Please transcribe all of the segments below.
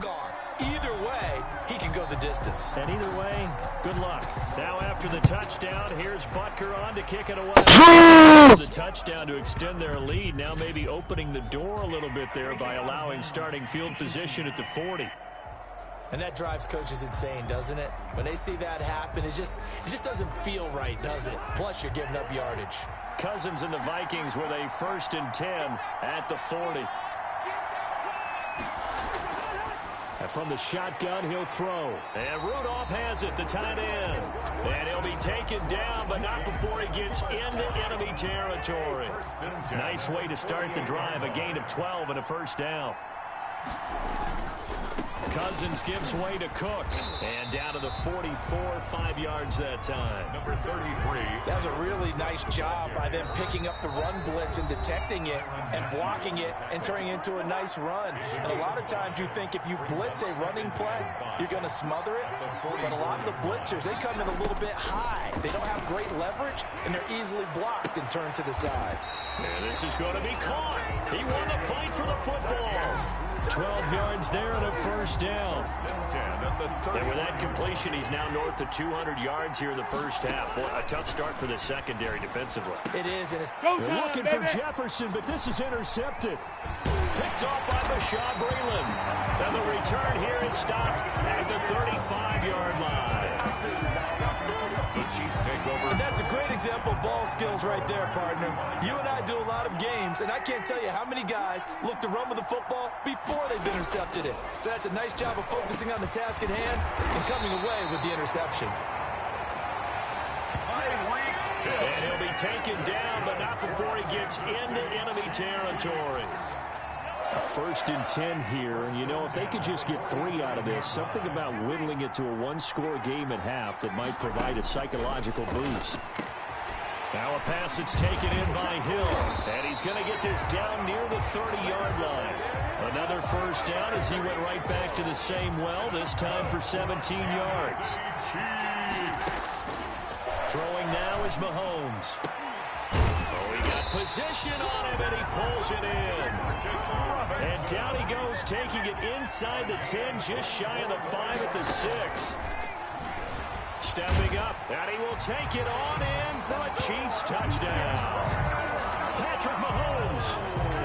Gone. Either way, he can go the distance. And either way, good luck. Now after the touchdown, here's Butker on to kick it away. The touchdown to extend their lead, now maybe opening the door a little bit there by allowing starting field position at the 40. And that drives coaches insane, doesn't it? When they see that happen, it just doesn't feel right, does it? Plus, you're giving up yardage. Cousins and the Vikings with a 1st and 10 at the 40. And from the shotgun, he'll throw. And Rudolph has it, the tight end. And he'll be taken down, but not before he gets into enemy territory. Nice way to start the drive, a gain of 12 and a 1st down. Cousins gives way to Cook. And down to the 44, 5 yards that time. Number 33. That was a really nice job by them picking up the run blitz and detecting it and blocking it and turning it into a nice run. And a lot of times you think if you blitz a running play, you're going to smother it. But a lot of the blitzers, they come in a little bit high. They don't have great leverage, and they're easily blocked and turned to the side. And this is going to be caught. He won the fight for the football. 12 yards there and a 1st down. And with that completion, he's now north of 200 yards here in the 1st half. Boy, a tough start for the secondary defensively. It is, and it's they're looking for Jefferson, but this is intercepted. Picked off by Bashaud Breeland. And the return here is stopped at the 35-yard line. And that's a great example of ball skills right there, partner. You and I do a lot of games, and I can't tell you how many guys look to run with the football before they've intercepted it. So that's a nice job of focusing on the task at hand and coming away with the interception. And he'll be taken down, but not before he gets into enemy territory. A 1st and 10 here, and you know, if they could just get 3 out of this, something about whittling it to a 1-score game at half that might provide a psychological boost. Now a pass that's taken in by Hill, and he's going to get this down near the 30-yard line. Another 1st down as he went right back to the same well, this time for 17 yards. Throwing now is Mahomes. Oh, he got position on him, and he pulls it in. And down he goes, taking it inside the 10, just shy of the 5 at the 6. Stepping up, and he will take it on in for a Chiefs touchdown. Patrick Mahomes,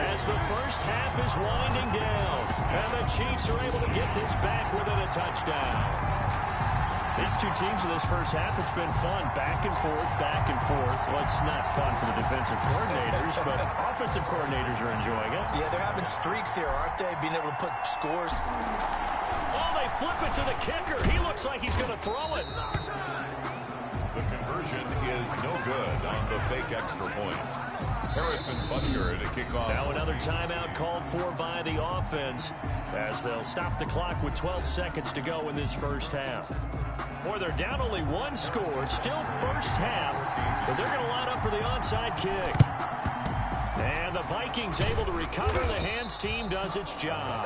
as the 1st half is winding down, and the Chiefs are able to get this back within a touchdown. These two teams in this 1st half, it's been fun. Back and forth, back and forth. Well, it's not fun for the defensive coordinators, but offensive coordinators are enjoying it. Yeah, they're having streaks here, aren't they? Being able to put scores. Oh, they flip it to the kicker. He looks like he's going to throw it. The conversion is no good on the fake extra point. Harrison Butker to kick off. Now another timeout called for by the offense as they'll stop the clock with 12 seconds to go in this 1st half. Boy, they're down only 1 score. Still 1st half, but they're going to line up for the onside kick. And the Vikings able to recover. The hands team does its job.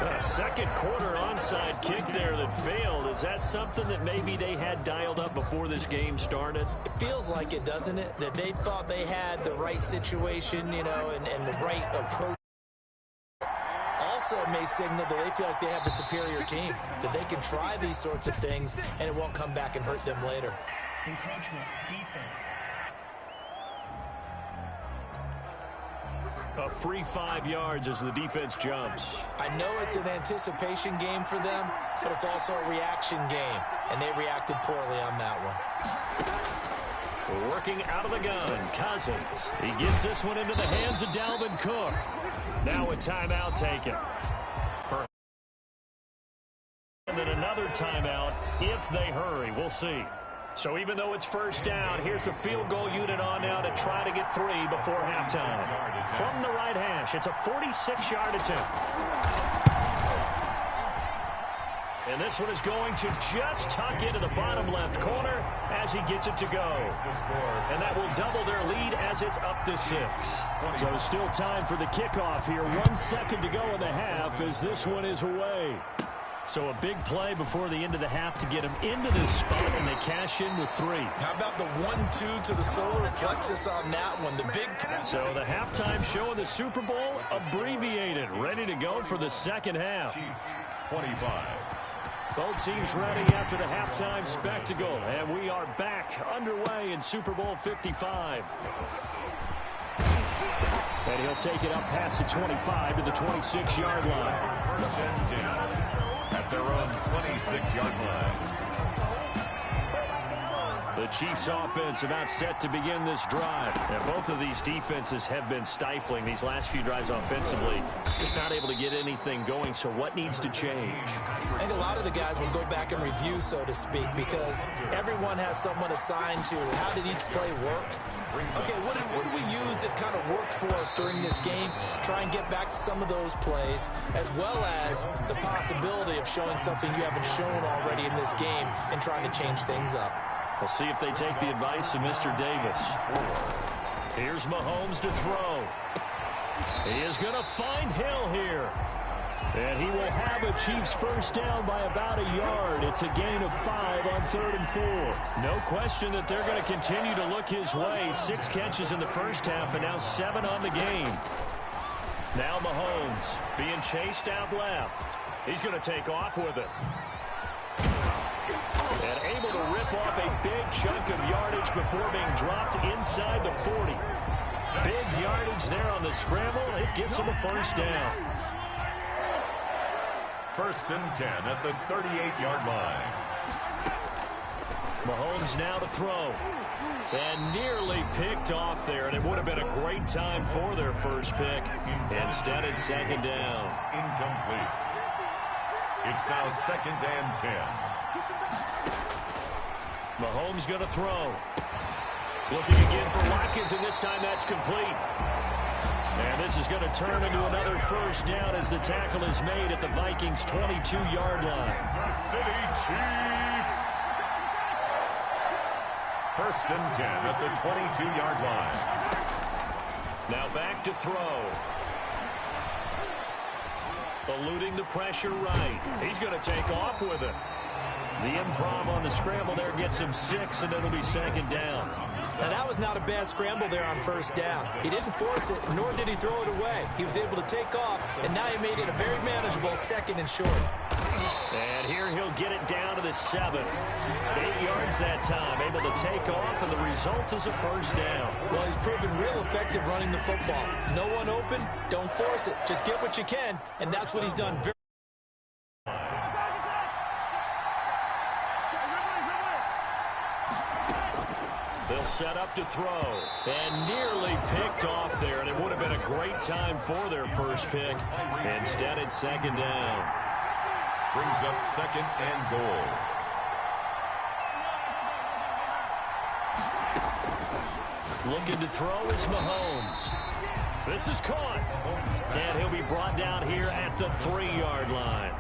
A 2nd quarter onside kick there that failed. Is that something that maybe they had dialed up before this game started? It feels like it, doesn't it? That they thought they had the right situation, you know, and the right approach. Also may signal that they feel like they have the superior team, that they can try these sorts of things and it won't come back and hurt them later. Encroachment, defense. A free 5 yards as the defense jumps. I know it's an anticipation game for them, but it's also a reaction game, and they reacted poorly on that one. Working out of the gun, Cousins. He gets this one into the hands of Dalvin Cook. Now a timeout taken. And then another timeout if they hurry. We'll see. So even though it's 1st down, here's the field goal unit on now to try to get 3 before halftime. From the right hash, it's a 46-yard attempt. And this one is going to just tuck into the bottom left corner as he gets it to go. And that will double their lead as it's up to 6. So still time for the kickoff here. 1 second to go in the half as this one is away. So a big play before the end of the half to get them into this spot, and they cash in with 3. How about the 1-2 to the solar plexus on that one? The big. So the halftime show of the Super Bowl abbreviated, ready to go for the second half. Chiefs 25. Both teams ready after the halftime spectacle, and we are back underway in Super Bowl 55. And he'll take it up past the 25 to the 26-yard line. First and 10 at their own 26-yard line. The Chiefs offense about set to begin this drive. And both of these defenses have been stifling these last few drives offensively. Just not able to get anything going, so what needs to change? I think a lot of the guys will go back and review, so to speak, because everyone has someone assigned to how did each play work. Okay, what did we use that kind of worked for us during this game? Try and get back to some of those plays, as well as the possibility of showing something you haven't shown already in this game and trying to change things up. We'll see if they take the advice of Mr. Davis. Here's Mahomes to throw. He is going to find Hill here. And he will have a Chiefs first down by about a yard. It's a gain of 5 on 3rd and 4. No question that they're going to continue to look his way. 6 catches in the first half and now 7 on the game. Now Mahomes being chased out left. He's going to take off with it. And able to rip off a big chunk of yardage before being dropped inside the 40. Big yardage there on the scramble. It gets him a first down. First and 10 at the 38-yard line. Mahomes now to throw. And nearly picked off there, and it would have been a great time for their first pick. Instead, it's second down. Incomplete. It's now 2nd and 10. Mahomes going to throw. Looking again for Watkins, and this time that's complete. And this is going to turn into another first down as the tackle is made at the Vikings' 22-yard line. Kansas City Chiefs. First and 10 at the 22-yard line. Now back to throw. Eluding the pressure right. He's going to take off with it. The improv on the scramble there gets him 6, and it'll be second down. Now, that was not a bad scramble there on first down. He didn't force it, nor did he throw it away. He was able to take off, and now he made it a very manageable 2nd and short. And here he'll get it down to the 7. 8 yards that time, able to take off, and the result is a first down. Well, he's proven real effective running the football. No one open, don't force it. Just get what you can, and that's what he's done very. They'll set up to throw. And nearly picked off there, and it would have been a great time for their first pick. Instead, it's second down. Brings up 2nd and goal. Looking to throw is Mahomes. This is caught. And he'll be brought down here at the 3-yard line.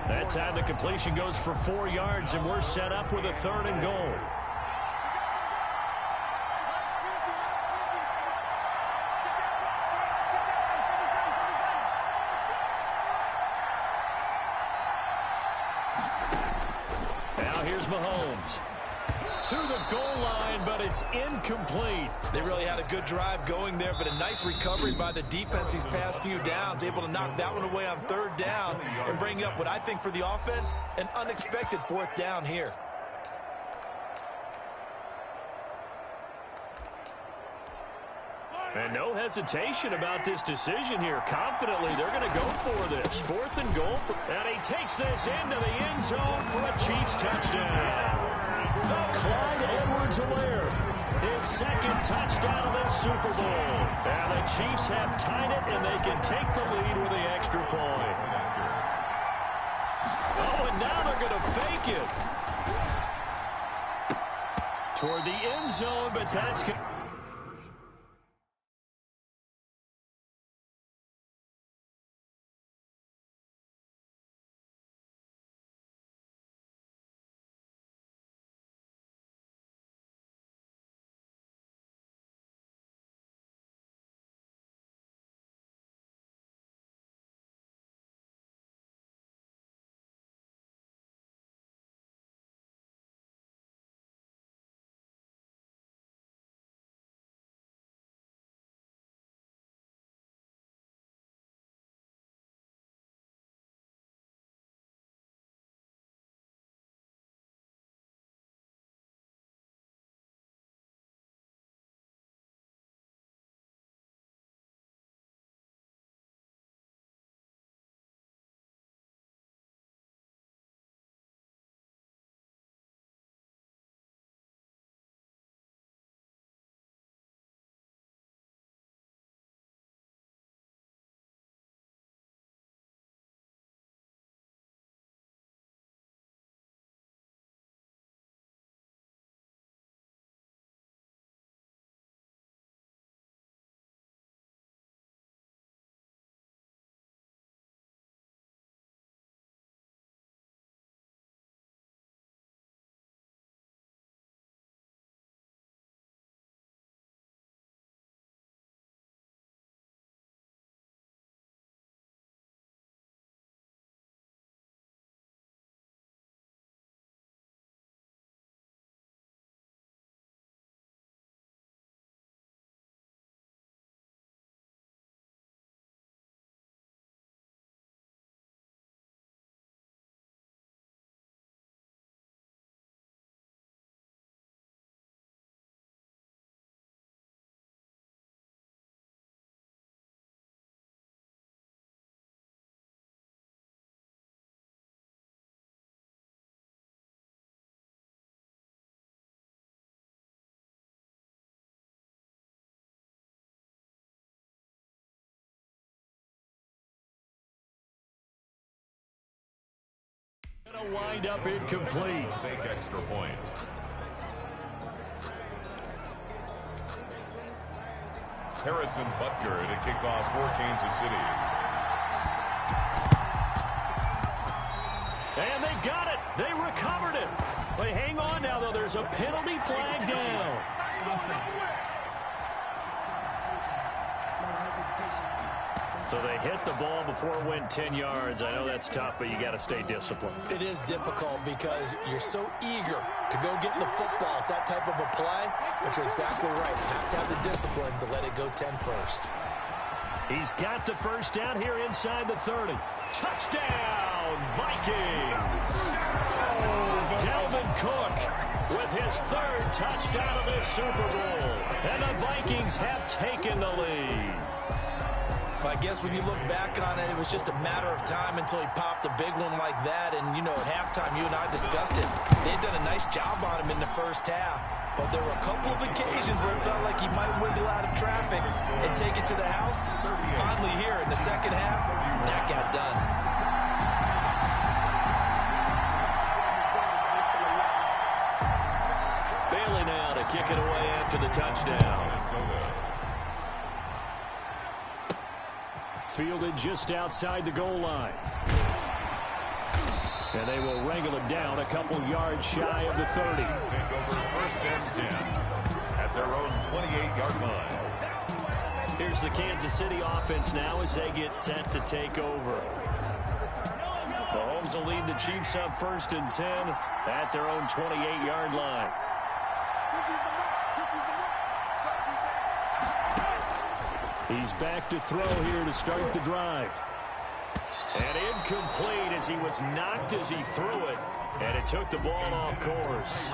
That time the completion goes for 4 yards, and we're set up with a 3rd and goal. Now here's Mahomes. To the goal line, but it's incomplete. They really had a good drive going there, but a nice recovery by the defense these past few downs, able to knock that one away on 3rd down and bring up what I think for the offense, an unexpected 4th down here. And no hesitation about this decision here. Confidently, they're going to go for this. 4th and goal. And he takes this into the end zone for a Chiefs touchdown. Clyde Edwards-Helaire, his 2nd touchdown of the Super Bowl. And the Chiefs have tied it, and they can take the lead with the extra point. Oh, and now they're going to fake it toward the end zone, but that's Gonna wind up incomplete. Fake extra point. Harrison Butker to kick off for Kansas City. And they got it. They recovered it. They hang on now, though. There's a penalty flag down. So they hit the ball before it went 10 yards. I know that's tough, but you got to stay disciplined. It is difficult because you're so eager to go get the football. It's that type of a play, but you're exactly right. You have to have the discipline to let it go 10 first. He's got the first down here inside the 30. Touchdown, Vikings! Dalvin Cook with his third touchdown of this Super Bowl. And the Vikings have taken the lead. I guess when you look back on it, it was just a matter of time until he popped a big one like that. And, you know, at halftime, you and I discussed it. They'd done a nice job on him in the first half. But there were a couple of occasions where it felt like he might wiggle out of traffic and take it to the house. Finally here in the second half, that got done. Bailey now to kick it away after the touchdown. Fielded just outside the goal line. And they will wrangle it down a couple yards shy of the 30. Take over first and 10 at their own 28-yard line. Here's the Kansas City offense now as they get set to take over. Mahomes will lead the Chiefs up first and 10 at their own 28-yard line. He's back to throw here to start the drive. And incomplete as he was knocked as he threw it. And it took the ball off course.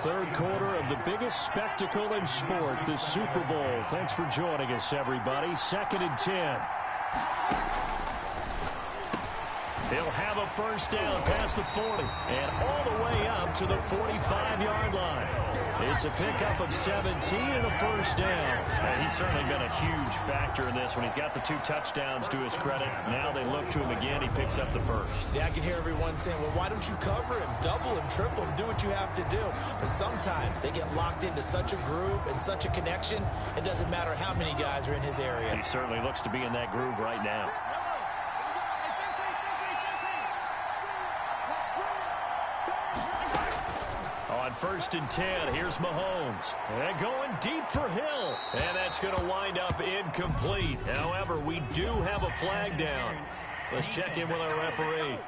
Third quarter of the biggest spectacle in sport, the Super Bowl. Thanks for joining us, everybody. Second and 10. He'll have a first down past the 40 and all the way up to the 45-yard line. It's a pickup of 17 and a first down. And he's certainly been a huge factor in this when he's got the 2 touchdowns to his credit. Now they look to him again. He picks up the first. Yeah, I can hear everyone saying, well, why don't you cover him, double him, triple him, do what you have to do. But sometimes they get locked into such a groove and such a connection, it doesn't matter how many guys are in his area. He certainly looks to be in that groove right now. On first and 10, here's Mahomes. And going deep for Hill. And that's going to wind up incomplete. However, we do have a flag down. Let's check in with our referee.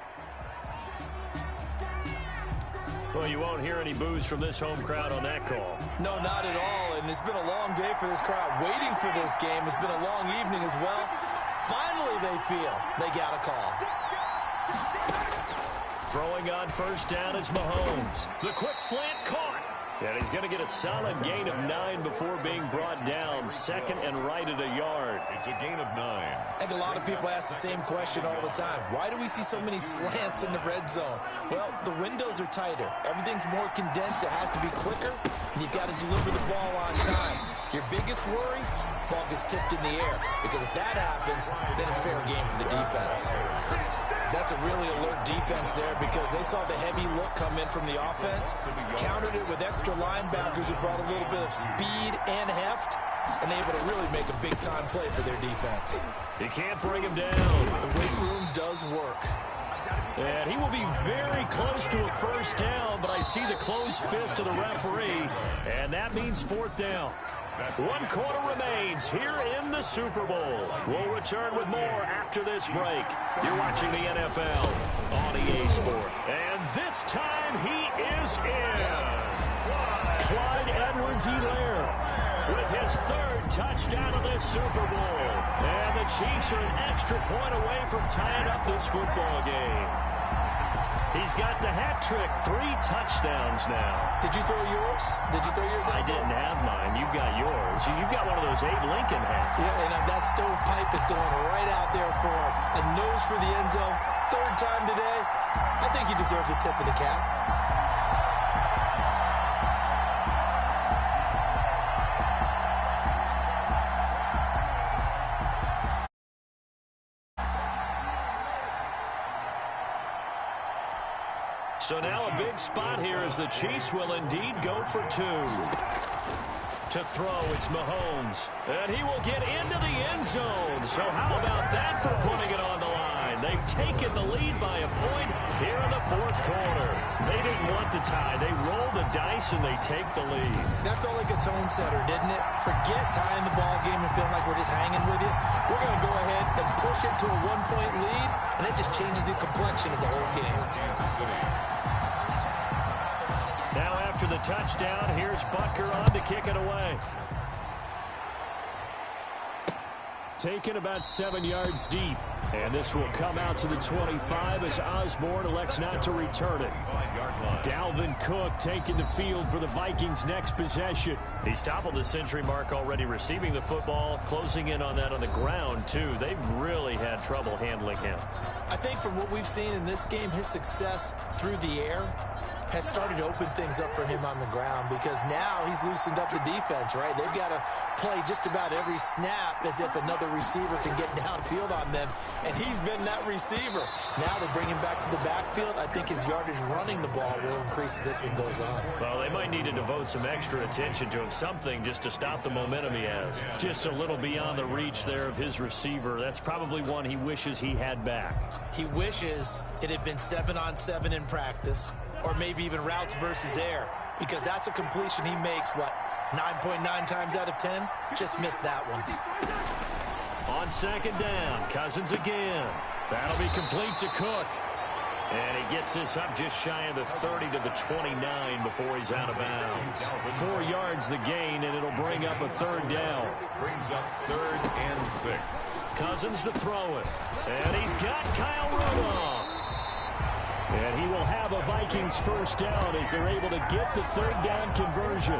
Well, you won't hear any boos from this home crowd on that call. No, not at all. And it's been a long day for this crowd waiting for this game. It's been a long evening as well. Finally, they feel they got a call. Throwing on first down is Mahomes. The quick slant caught. And he's going to get a solid gain of 9 before being brought down. Second and right at a yard. It's a gain of 9. I think a lot of people ask the same question all the time. Why do we see so many slants in the red zone? Well, the windows are tighter. Everything's more condensed. It has to be quicker. And you've got to deliver the ball on time. Your biggest worry? Ball gets tipped in the air. Because if that happens, then it's fair game for the defense. That's a really alert defense there because they saw the heavy look come in from the offense, countered it with extra linebackers who brought a little bit of speed and heft, and able to really make a big-time play for their defense. You can't bring him down. The weight room does work. And he will be very close to a first down, but I see the closed fist of the referee, and that means fourth down. 1 quarter remains here in the Super Bowl. We'll return with more after this break. You're watching the NFL on EA Sport. And this time he is in. Yes. Clyde Edwards-Helaire with his third touchdown of this Super Bowl. And the Chiefs are an extra point away from tying up this football game. He's got the hat trick, 3 touchdowns now. Did you throw yours? Did you throw yours out? I didn't have mine. You've got yours. You've got one of those Abe Lincoln hats. Yeah, and that stovepipe is going right out there for a nose for the end zone. Third time today. I think he deserves a tip of the cap. So now a big spot here as the Chiefs will indeed go for 2. To throw, it's Mahomes. And he will get into the end zone. So how about that for putting it on the line? They've taken the lead by a point here in the fourth quarter. They didn't want the tie. They roll the dice and they take the lead. That felt like a tone setter, didn't it? Forget tying the ball game and feeling like we're just hanging with you. We're going to go ahead and push it to a 1-point lead, and it just changes the complexion of the whole game. Now after the touchdown, here's Butker on to kick it away. Taken about 7 yards deep. And this will come out to the 25 as Osborne elects not to return it. Dalvin Cook taking the field for the Vikings' next possession. He's toppled the century mark already receiving the football, closing in on that on the ground, too. They've really had trouble handling him. I think from what we've seen in this game, his success through the air has started to open things up for him on the ground because now he's loosened up the defense, right? They've got to play just about every snap as if another receiver can get downfield on them, and he's been that receiver. Now they bring him back to the backfield. I think his yardage running the ball will increase as this one goes on. Well, they might need to devote some extra attention to him, something just to stop the momentum he has. Just a little beyond the reach there of his receiver. That's probably one he wishes he had back. He wishes it had been 7-on-7 in practice, or maybe even routes versus air, because that's a completion he makes, 9.9 times out of 10? Just missed that one. On second down, Cousins again. That'll be complete to Cook. And he gets this up just shy of the 30 to the 29 before he's out of bounds. 4 yards the gain, and it'll bring up a third down. Brings up 3rd and 6. Cousins to throw it. And he's got Kyle Rudolph. And he will have a Vikings first down as they're able to get the third down conversion.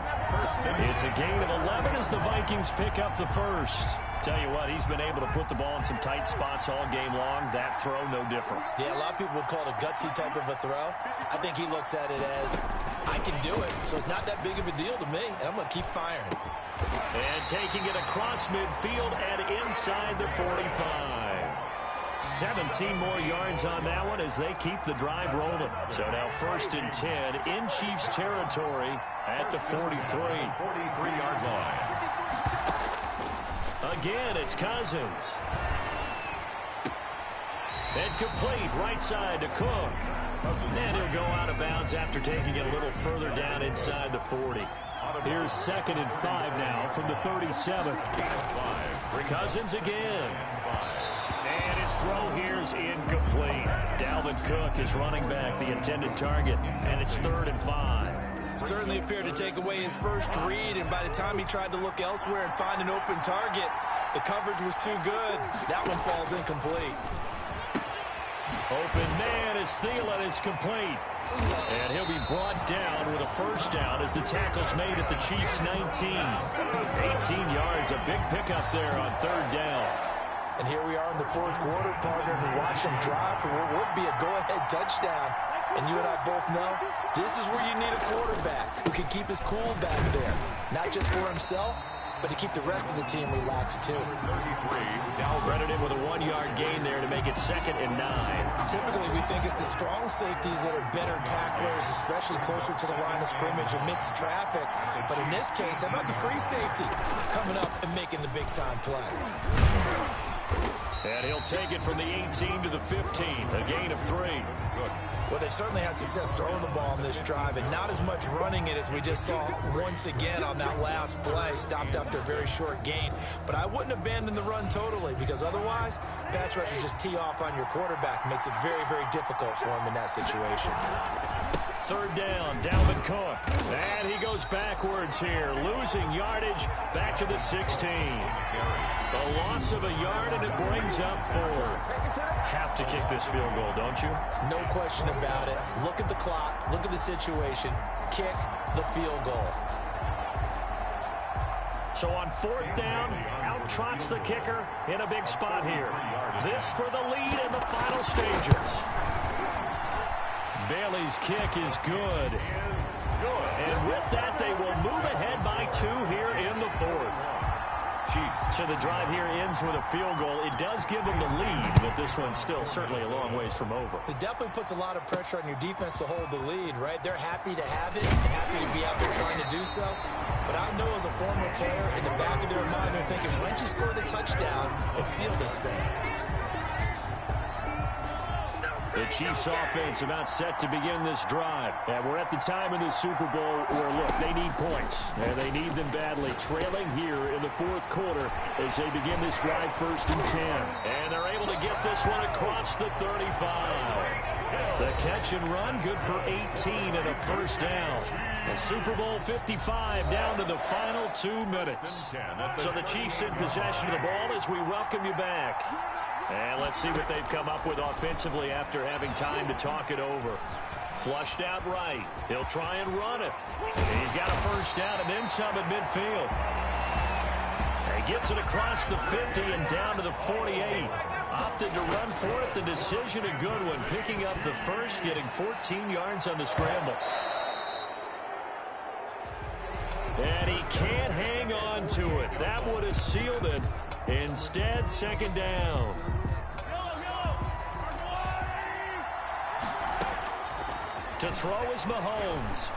It's a gain of 11 as the Vikings pick up the first. Tell you what, he's been able to put the ball in some tight spots all game long. That throw, no different. Yeah, a lot of people would call it a gutsy type of a throw. I think he looks at it as, I can do it, so it's not that big of a deal to me, and I'm going to keep firing. And taking it across midfield and inside the 45. 17 more yards on that one as they keep the drive rolling. So now 1st and 10 in Chiefs territory at the 43. 43-yard line. Again, it's Cousins. And complete right side to Cook. And he'll go out of bounds after taking it a little further down inside the 40. Here's 2nd and 5 now from the 37. Cousins again. And his throw here is incomplete. Dalvin Cook is running back the intended target, and it's 3rd and 5. Certainly appeared to take away his first read, and by the time he tried to look elsewhere and find an open target, the coverage was too good. That one falls incomplete. Open man is Thielen. It's complete. And he'll be brought down with a first down as the tackle's made at the Chiefs' 19. 18 yards, a big pickup there on 3rd down. And here we are in the 4th quarter, partner, and watch him drive for what would be a go-ahead touchdown. And you and I both know this is where you need a quarterback who can keep his cool back there. Not just for himself, but to keep the rest of the team relaxed, too. 33. Now credited with a 1-yard gain there to make it 2nd and 9. Typically, we think it's the strong safeties that are better tacklers, especially closer to the line of scrimmage amidst traffic. But in this case, how about the free safety coming up and making the big-time play? And he'll take it from the 18 to the 15, a gain of 3. Well, they certainly had success throwing the ball on this drive, and not as much running it as we just saw once again on that last play, stopped after a very short gain. But I wouldn't abandon the run totally, because otherwise, pass rushers just tee off on your quarterback. Makes it very, very difficult for him in that situation. 3rd down, Dalvin Cook. And he goes backwards here, losing yardage back to the 16. A loss of a yard, and it brings up 4th. Have to kick this field goal, don't you? No question about it. Look at the clock. Look at the situation. Kick the field goal. So on 4th down, out trots the kicker in a big spot here. This for the lead in the final stages. Bailey's kick is good. And with that, they will move ahead by 2 here in the 4th. Chiefs. So the drive here ends with a field goal. It does give them the lead, but this one's still certainly a long ways from over. It definitely puts a lot of pressure on your defense to hold the lead, right? They're happy to have it and happy to be out there trying to do so. But I know as a former player, in the back of their mind, they're thinking, why don't you score the touchdown and seal this thing? The Chiefs offense about set to begin this drive. And we're at the time in the Super Bowl where, look, they need points. And they need them badly. Trailing here in the fourth quarter as they begin this drive 1st and 10. And they're able to get this one across the 35. The catch and run, good for 18 and a first down. The Super Bowl 55 down to the final 2 minutes. So the Chiefs in possession of the ball as we welcome you back. And let's see what they've come up with offensively after having time to talk it over. Flushed out right. He'll try and run it. He's got a first down and then some at midfield. He gets it across the 50 and down to the 48. Opted to run for it. The decision a good one. Picking up the first, getting 14 yards on the scramble. And he can't hang on to it. That would have sealed it. Instead, 2nd down. To throw is Mahomes.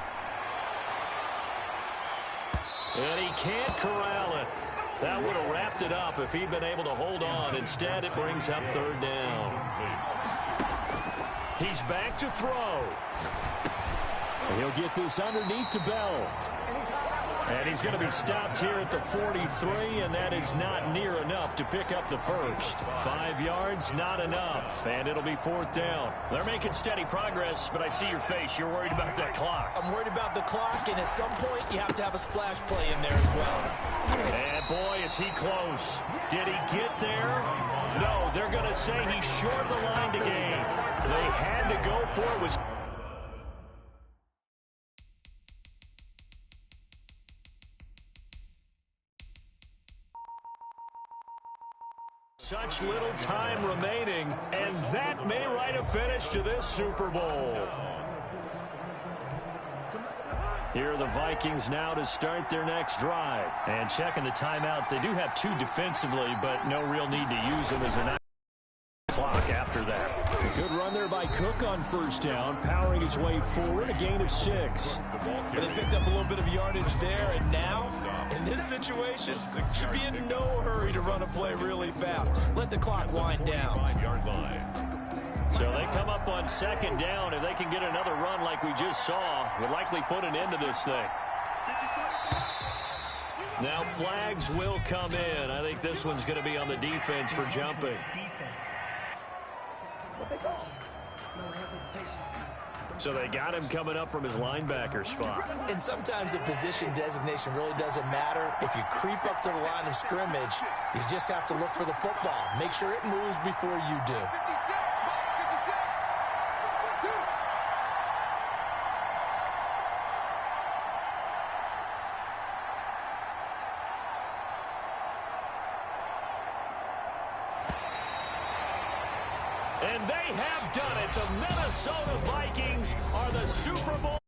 And he can't corral it. That would have wrapped it up if he'd been able to hold on. Instead, it brings up 3rd down. He's back to throw. He'll get this underneath to Bell. And he's going to be stopped here at the 43, and that is not near enough to pick up the first. 5 yards, not enough, and it'll be 4th down. They're making steady progress, but I see your face. You're worried about that clock. I'm worried about the clock, and at some point, you have to have a splash play in there as well. And boy, is he close. Did he get there? No, they're going to say he's short of the line to gain. They had to go for it. Such little time remaining, and that may write a finish to this Super Bowl. Here are the Vikings now to start their next drive. And checking the timeouts, they do have 2 defensively, but no real need to use them as an clock after that. A good run there by Cook on 1st down, powering his way forward, a gain of 6. But they picked up a little bit of yardage there, and now, in this situation, should be in no hurry to run a play really fast. Let the clock wind down. 5-yard line. So they come up on 2nd down. If they can get another run like we just saw, would likely put an end to this thing. Now flags will come in. I think this one's going to be on the defense for jumping. So they got him coming up from his linebacker spot. And sometimes the position designation really doesn't matter. If you creep up to the line of scrimmage, you just have to look for the football. Make sure it moves before you do. And they have done it. The Minnesota Vikings are the Super Bowl